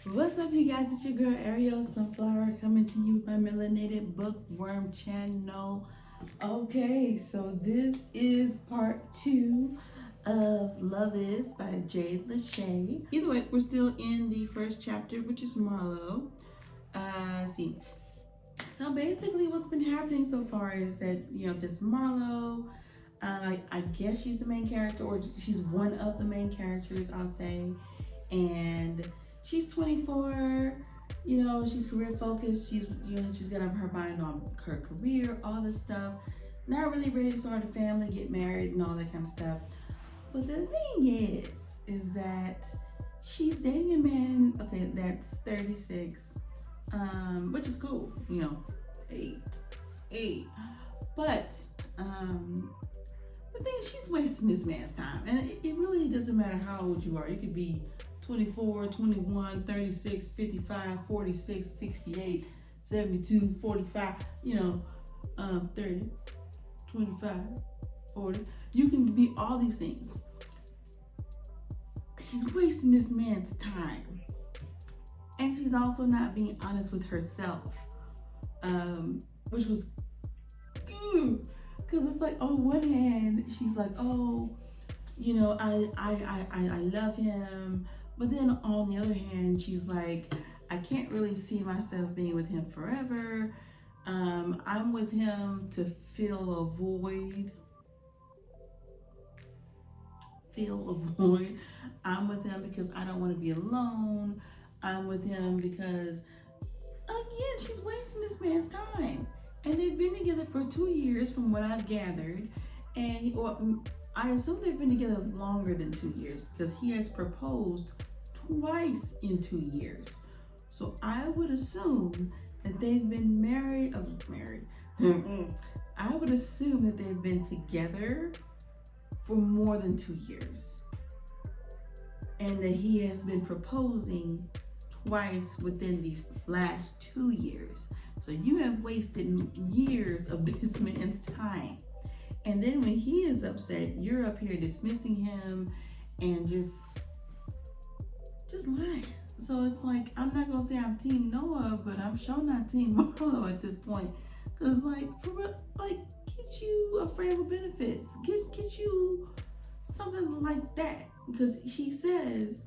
What's up, you guys? It's your girl Ariel Sunflower coming to you with my Melanated Bookworm channel. Okay, so this is part 2 of Love Is by lashae-Ch. Either way, we're still in the first chapter, which is Marlo. See. So basically what's been happening so far is that, this Marlo, I guess she's the main character, or she's one of the main characters, I'll say. And she's 24, she's career focused. She's got her mind on her career, all this stuff. Not really ready to start a family, get married, and all that kind of stuff. But the thing is that she's dating a man, okay, that's 36, which is cool, hey. But the thing is, she's wasting this man's time, and it really doesn't matter how old you are. You could be 24, 21, 36, 55, 46, 68, 72, 45, 30, 25, 40. You can be all these things. She's wasting this man's time. And she's also not being honest with herself, which was good. Because it's like, on one hand, she's like, oh, I love him. But then on the other hand, she's like, I can't really see myself being with him forever. I'm with him to fill a void. I'm with him because I don't want to be alone. I'm with him because, again, she's wasting this man's time. And they've been together for 2 years from what I've gathered. And I assume they've been together longer than 2 years because he has proposed twice in 2 years. So I would assume that they've been married. I would assume that they've been together for more than 2 years. And that he has been proposing twice within these last 2 years. So you have wasted years of this man's time. And then when he is upset, you're up here dismissing him and just lying. So it's like, I'm not gonna say I'm Team Noah, but I'm sure not Team Marlo at this point. Cause get you a friend with benefits. Get you something like that. Because she says,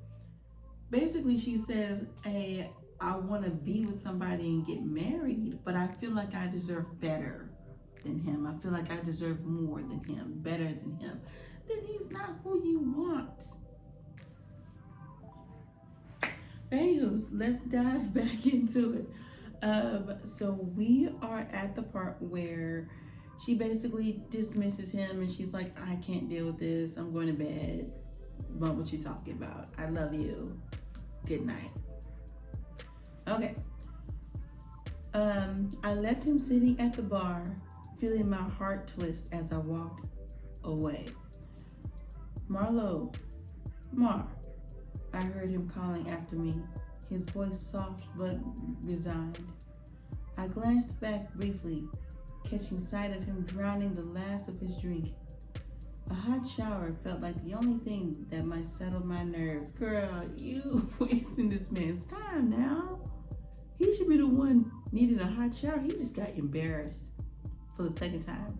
hey, I wanna be with somebody and get married, but I feel like I deserve better than him. I feel like I deserve more than him, better than him. Then he's not who you want. Anyways, let's dive back into it. So we are at the part where she basically dismisses him and she's like, I can't deal with this. I'm going to bed. What you talking about? I love you. Good night. Okay. I left him sitting at the bar, feeling my heart twist as I walked away. Marlo, Mar. I heard him calling after me, his voice soft but resigned. I glanced back briefly, catching sight of him drowning the last of his drink. A hot shower felt like the only thing that might settle my nerves. Girl, you wasting this man's time now. He should be the one needing a hot shower. He just got embarrassed for the second time.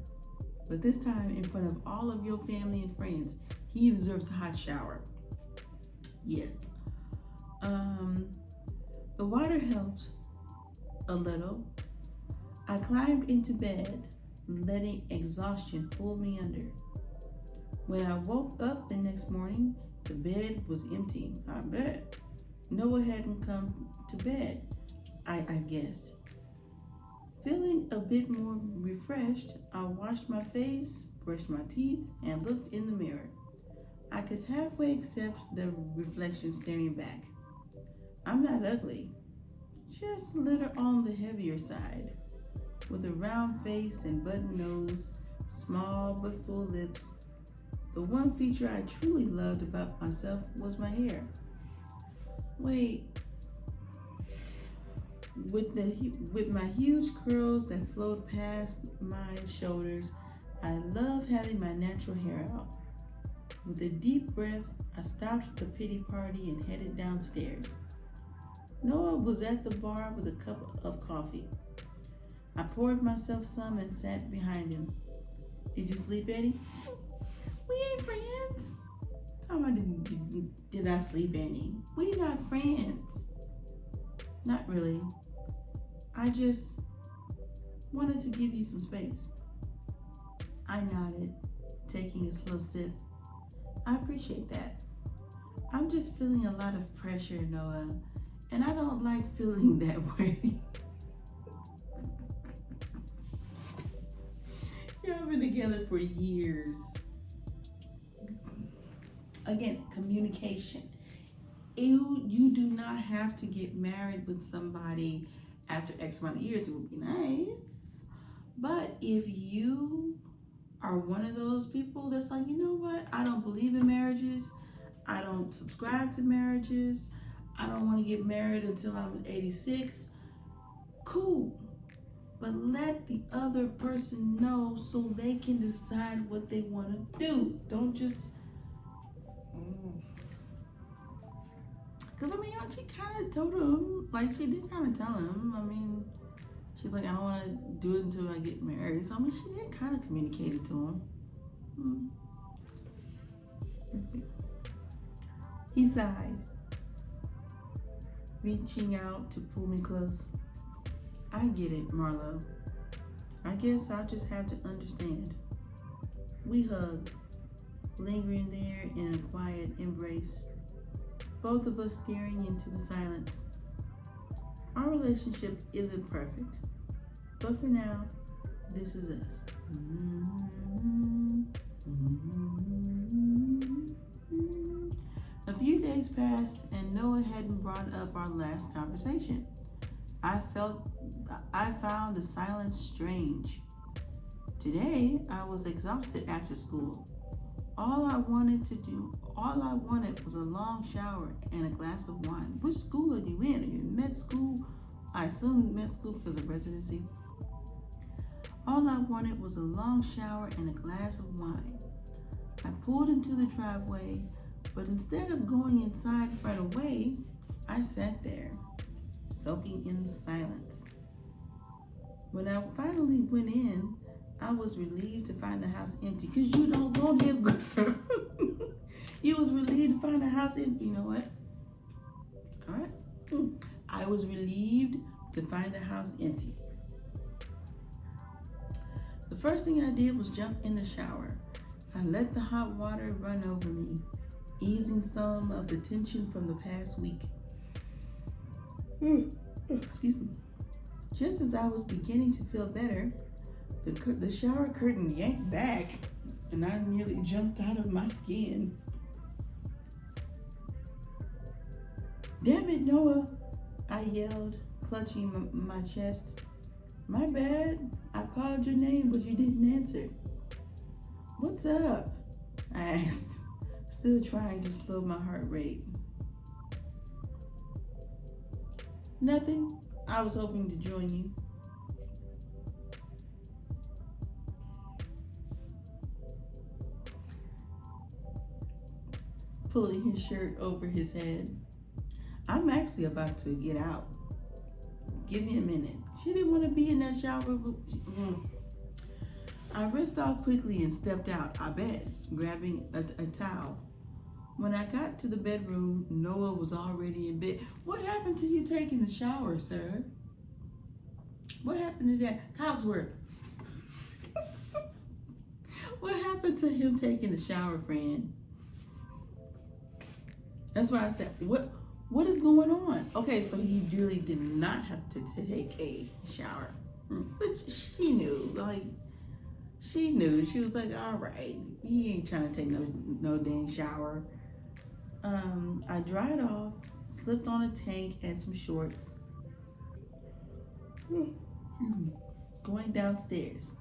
But this time in front of all of your family and friends, he deserves a hot shower. Yes. The water helped a little. I climbed into bed, letting exhaustion pull me under. When I woke up the next morning, the bed was empty. I bet Noah hadn't come to bed, I guessed. Feeling a bit more refreshed, I washed my face, brushed my teeth, and looked in the mirror. I could halfway accept the reflection staring back. I'm not ugly, just a little on the heavier side. With a round face and button nose, small but full lips, the one feature I truly loved about myself was my hair. Wait, with my huge curls that flowed past my shoulders, I love having my natural hair out. With a deep breath, I stopped the pity party and headed downstairs. Noah was at the bar with a cup of coffee. I poured myself some and sat behind him. Did you sleep, Eddie? We ain't friends. Did I sleep, Annie? We not friends. Not really. I just wanted to give you some space. I nodded, taking a slow sip. I appreciate that. I'm just feeling a lot of pressure, Noah, and I don't like feeling that way. Y'all been together for years. Again, communication. You do not have to get married with somebody after X amount of years. It would be nice. But if you are one of those people that's like, you know what? I don't believe in marriages. I don't subscribe to marriages. I don't want to get married until I'm 86. Cool. But let the other person know so they can decide what they want to do. Don't just... Because, I mean, she kind of told him, like, she did kind of tell him. I mean, she's like, I don't want to do it until I get married. So, I mean, she did kind of communicate it to him. Let's see. He sighed, reaching out to pull me close. I get it, Marlo. I guess I'll just have to understand. We hugged, lingering there in a quiet embrace, both of us staring into the silence. Our relationship isn't perfect, but for now, this is us. A few days passed and Noah hadn't brought up our last conversation. I found the silence strange. Today, I was exhausted after school. All I wanted was a long shower and a glass of wine. Which school are you in? Are you in med school? I assume med school because of residency. All I wanted was a long shower and a glass of wine. I pulled into the driveway, but instead of going inside right away, I sat there, soaking in the silence. When I finally went in, I was relieved to find the house empty. Because you don't want him, girl. You was relieved to find the house empty. You know what? All right. I was relieved to find the house empty. The first thing I did was jump in the shower. I let the hot water run over me, easing some of the tension from the past week. Excuse me. Just as I was beginning to feel better, the shower curtain yanked back and I nearly jumped out of my skin. Damn it, Noah, I yelled, clutching my chest. My bad. I called your name, but you didn't answer. What's up? I asked, still trying to slow my heart rate. Nothing. I was hoping to join you. Pulling his shirt over his head. I'm actually about to get out. Give me a minute. She didn't want to be in that shower. I rinsed off quickly and stepped out. I bet, grabbing a towel. When I got to the bedroom, Noah was already in bed. What happened to you taking the shower, sir? What happened to that? Cogsworth. What happened to him taking the shower, friend? That's why I said, what is going on? Okay, so he really did not have to take a shower. But she knew, she knew. She was like, all right, he ain't trying to take no dang shower. I dried off, slipped on a tank and some shorts. Going downstairs,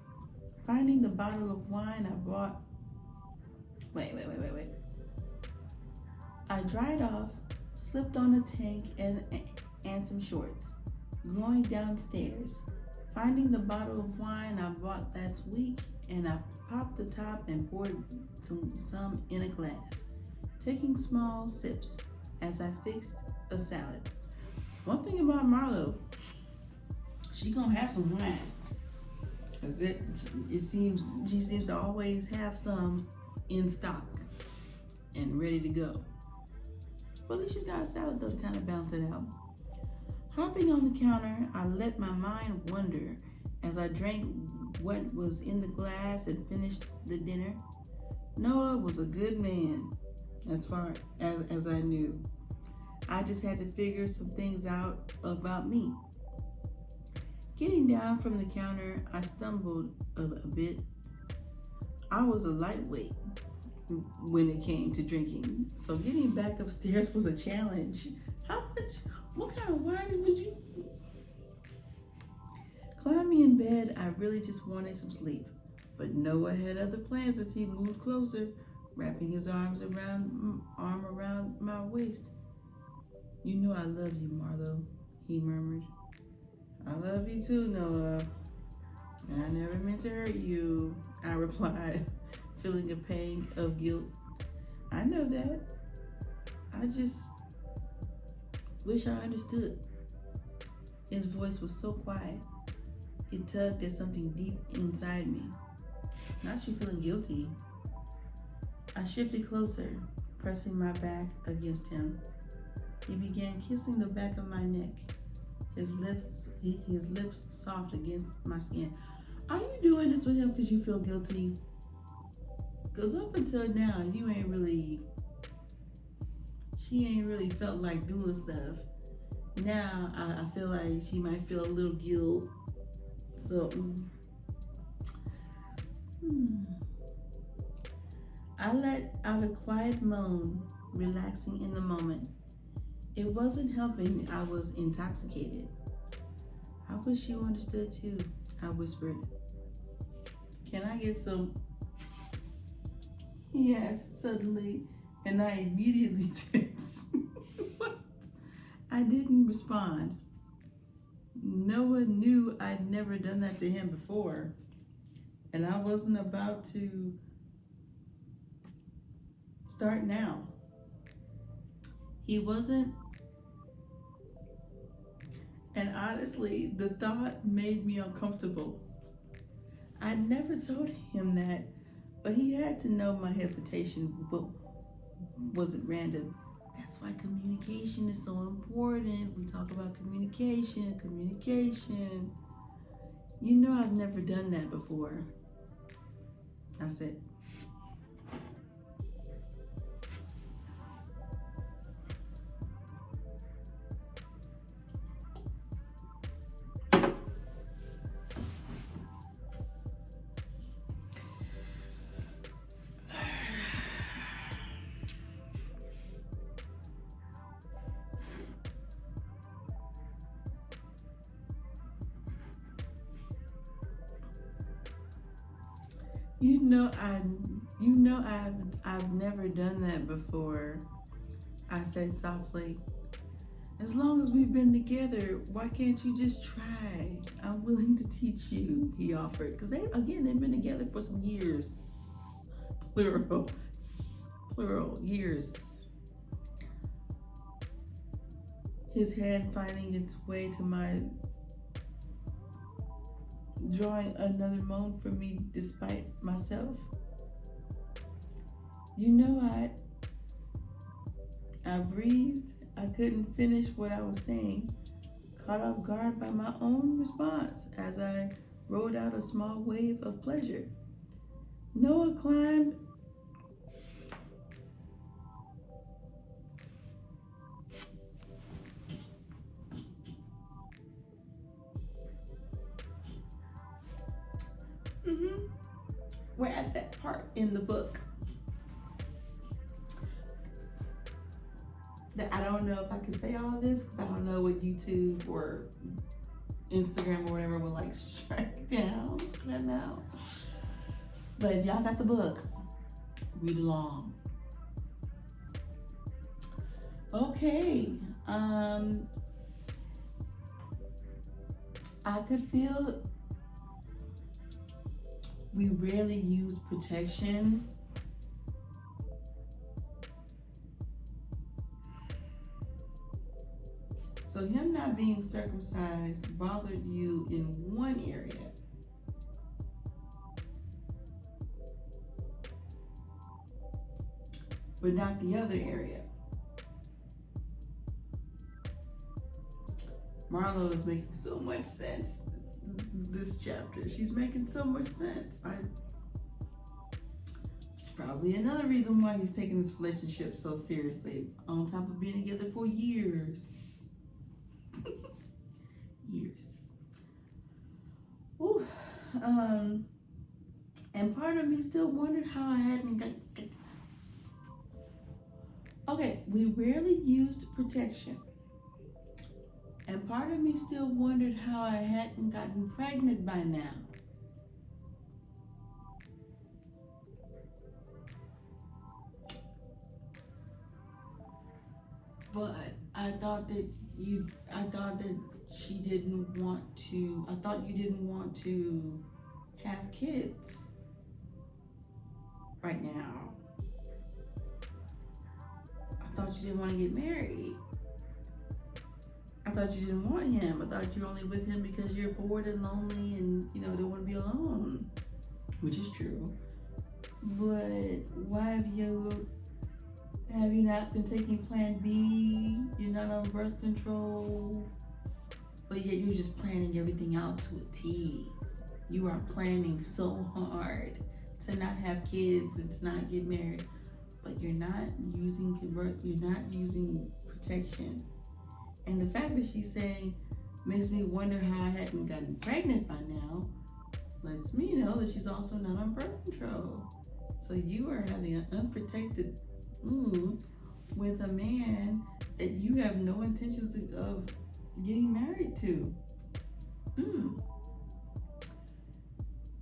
finding the bottle of wine I bought. Wait. I dried off, slipped on a tank and some shorts. Going downstairs, finding the bottle of wine I bought last week, and I popped the top and poured some in a glass, taking small sips as I fixed a salad. One thing about Marlo, she gonna have some wine. Cause it seems she seems to always have some in stock and ready to go. But at least she's got a salad though to kind of balance it out. Hopping on the counter, I let my mind wander as I drank what was in the glass and finished the dinner. Noah was a good man, as far as I knew. I just had to figure some things out about me. Getting down from the counter, I stumbled a bit. I was a lightweight when it came to drinking, so getting back upstairs was a challenge. What kind of wine would you? Climbing in bed, I really just wanted some sleep, but Noah had other plans as he moved closer, wrapping his arm around my waist. You know I love you, Marlo, he murmured. I love you too, Noah. I never meant to hurt you, I replied, feeling a pang of guilt. I know that. I just wish I understood. His voice was so quiet. It tugged at something deep inside me. Not you feeling guilty. I shifted closer, pressing my back against him. He began kissing the back of my neck, his lips soft against my skin. Are you doing this with him because you feel guilty? Because up until now, she ain't really felt like doing stuff. Now, I feel like she might feel a little guilt. So, I let out a quiet moan, relaxing in the moment. It wasn't helping I was intoxicated. I wish you understood too, I whispered. Can I get some? Yes, suddenly, and I immediately text. What? I didn't respond. Noah knew I'd never done that to him before, and I wasn't about to start now. He wasn't, and honestly, the thought made me uncomfortable. I never told him that, but he had to know my hesitation wasn't random. That's why communication is so important. We talk about communication. You know I've never done that before. I said. I've never done that before, I said softly. As long as we've been together, why can't you just try? I'm willing to teach you, he offered. Because they've been together for some years. Plural, years. His hand finding its way to mine, drawing another moan from me despite myself. You know, I breathed. I couldn't finish what I was saying, caught off guard by my own response as I rode out a small wave of pleasure. Noah climbed We're at that part in the book that I don't know if I can say all of this because I don't know what YouTube or Instagram or whatever will like strike down. I don't know. But if y'all got the book, read along. Okay. I could feel we rarely use protection. So him not being circumcised bothered you in one area, but not the other area. Marlo is making so much sense this chapter. She's making so much sense. It's probably another reason why he's taking this relationship so seriously, on top of being together for years. Years. Ooh. And part of me still wondered how I hadn't got. Okay, we rarely used protection. And part of me still wondered how I hadn't gotten pregnant by now. But I thought that you didn't want to have kids right now. I thought you didn't want to get married. I thought you didn't want him. I thought you're only with him because you're bored and lonely and, don't want to be alone, which is true. But why have you not been taking Plan B? You're not on birth control, but yet you're just planning everything out to a T. You are planning so hard to not have kids and to not get married, but you're not using protection. And the fact that she's saying makes me wonder how I hadn't gotten pregnant by now lets me know that she's also not on birth control. So you are having an unprotected with a man that you have no intentions of getting married to.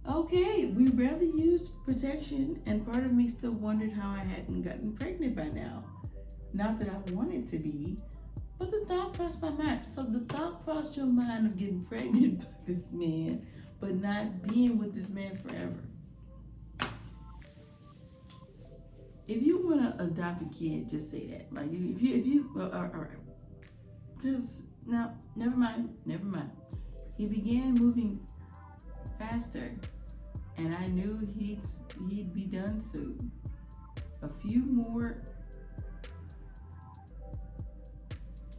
Okay, we rarely use protection, and part of me still wondered how I hadn't gotten pregnant by now. Not that I wanted to be, but the thought crossed my mind. So the thought crossed your mind of getting pregnant by this man, but not being with this man forever. If you want to adopt a kid, just say that. Like, if you, all right. Because, now, never mind. He began moving faster, and I knew he'd be done soon. A few more,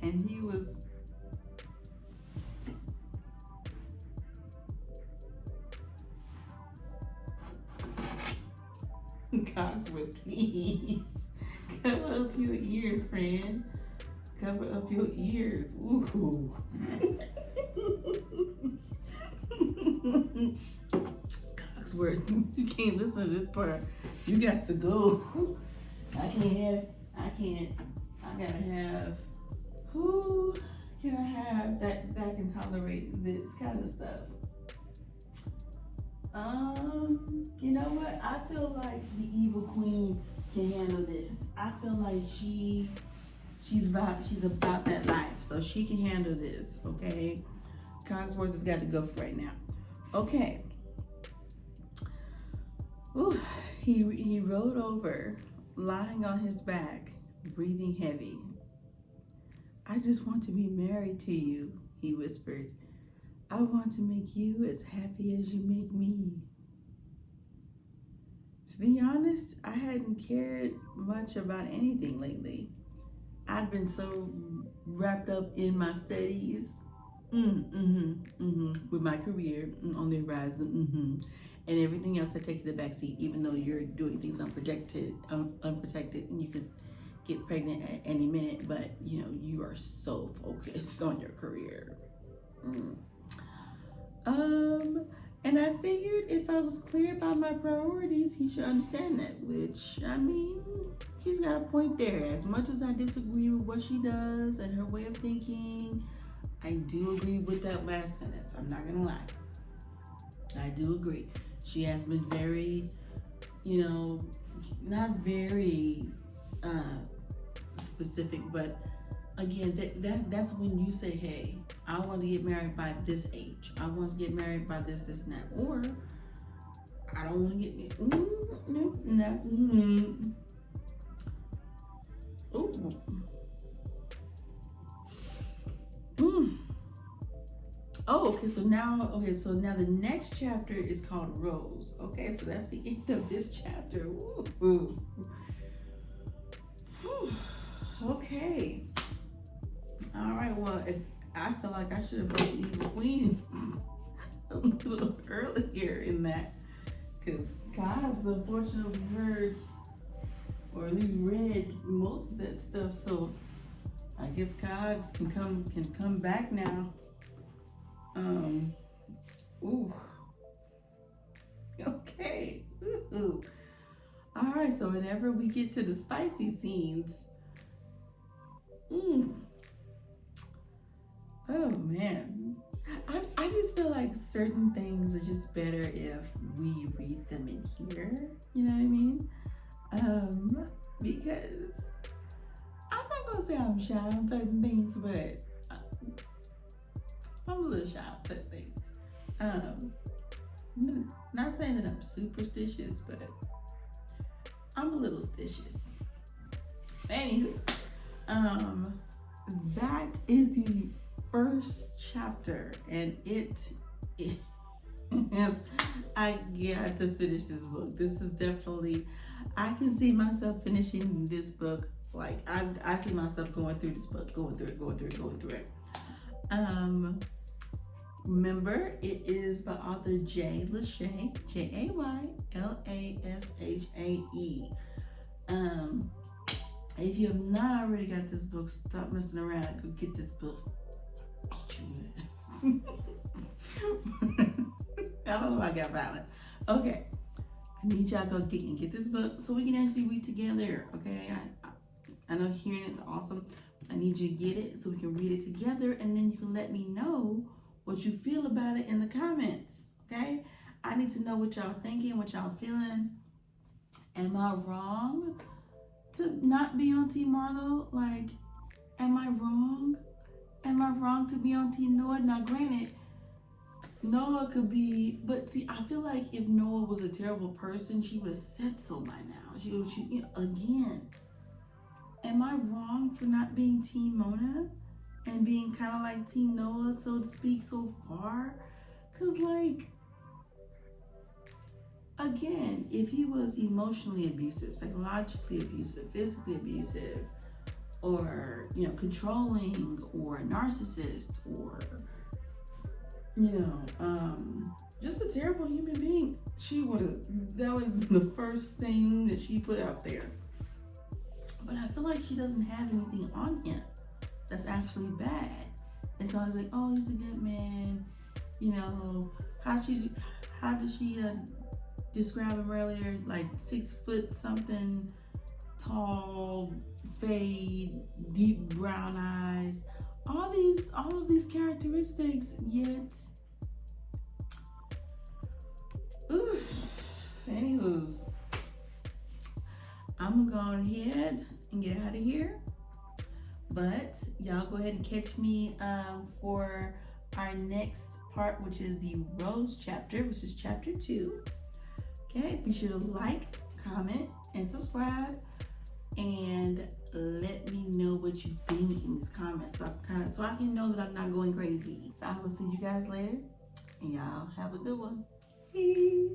and he was Cogsworth, please cover up your ears, friend. Cover up your ears. Ooh. Cogsworth, you can't listen to this part. You got to go. I gotta have. Who can I have that can tolerate this kind of stuff? You know what? I feel like the evil queen can handle this. I feel like she's about that life, so she can handle this. Okay, Cogsworth has got to go for right now. Okay. Ooh, he rolled over, lying on his back, breathing heavy. I just want to be married to you, he whispered. I want to make you as happy as you make me. To be honest, I hadn't cared much about anything lately. I'd been so wrapped up in my studies, with my career on the horizon, and everything else had taken the backseat, even though you're doing things unprotected, and you could get pregnant at any minute, but you are so focused on your career. And I figured if I was clear about my priorities, he should understand that, which, I mean, she's got a point there. As much as I disagree with what she does and her way of thinking, I do agree with that last sentence. I'm not gonna lie. I do agree. She has been very, not very specific, but again, that's when you say, hey, I want to get married by this age. I want to get married by this, and that. Or I don't want to get no. Ooh. Oh, okay. So now the next chapter is called Rose. Okay, so that's the end of this chapter. Ooh. Okay. All right. Well, I feel like I should have brought the Evil Queen a little earlier in that, because Cobbs unfortunately heard, or at least read, most of that stuff. So I guess Cogs can come back now. Ooh. Okay. Ooh. All right. So whenever we get to the spicy scenes, oh man, I just feel like certain things are just better if we read them in here. You know what I mean? Because I'm not gonna say I'm shy on certain things, but I'm a little shy on certain things. Not saying that I'm superstitious, but I'm a little stitious. Anywho, that is the first chapter, and it is, I got to finish this book. This is definitely, I can see myself finishing this book. Like I see myself going through this book, going through it. Remember, it is by author J. lashae, Jaylashae. If you have not already got this book, stop messing around and go get this book. I don't know why I got violent. Okay, I need y'all to go get this book so we can actually read together. Okay, I know hearing it's awesome. I need you to get it so we can read it together, and then you can let me know what you feel about it in the comments. Okay, I need to know what y'all thinking, what y'all feeling. Am I wrong to not be on Team Marlo? Like, am I wrong? Am I wrong to be on Team Noah? Now, granted, Noah could be, but see, I feel like if Noah was a terrible person, she would have said so by now. She again, am I wrong for not being Team Mona and being kind of like Team Noah, so to speak, so far? Because, like, again, if he was emotionally abusive, psychologically abusive, physically abusive, or, controlling, or a narcissist, or, just a terrible human being, that would have been the first thing that she put out there. But I feel like she doesn't have anything on him that's actually bad. And so I was like, oh, he's a good man. How did she describe him earlier? Like 6 foot something, tall, fade, deep brown eyes, all of these characteristics, yet anywho's, I'm gonna go ahead and get out of here, but y'all go ahead and catch me for our next part, which is the Rose chapter, which is chapter 2. Okay, be sure to like, comment, and subscribe, and let me know what you think in these comments, so I can know that I'm not going crazy. So I will see you guys later, and y'all have a good one. Peace.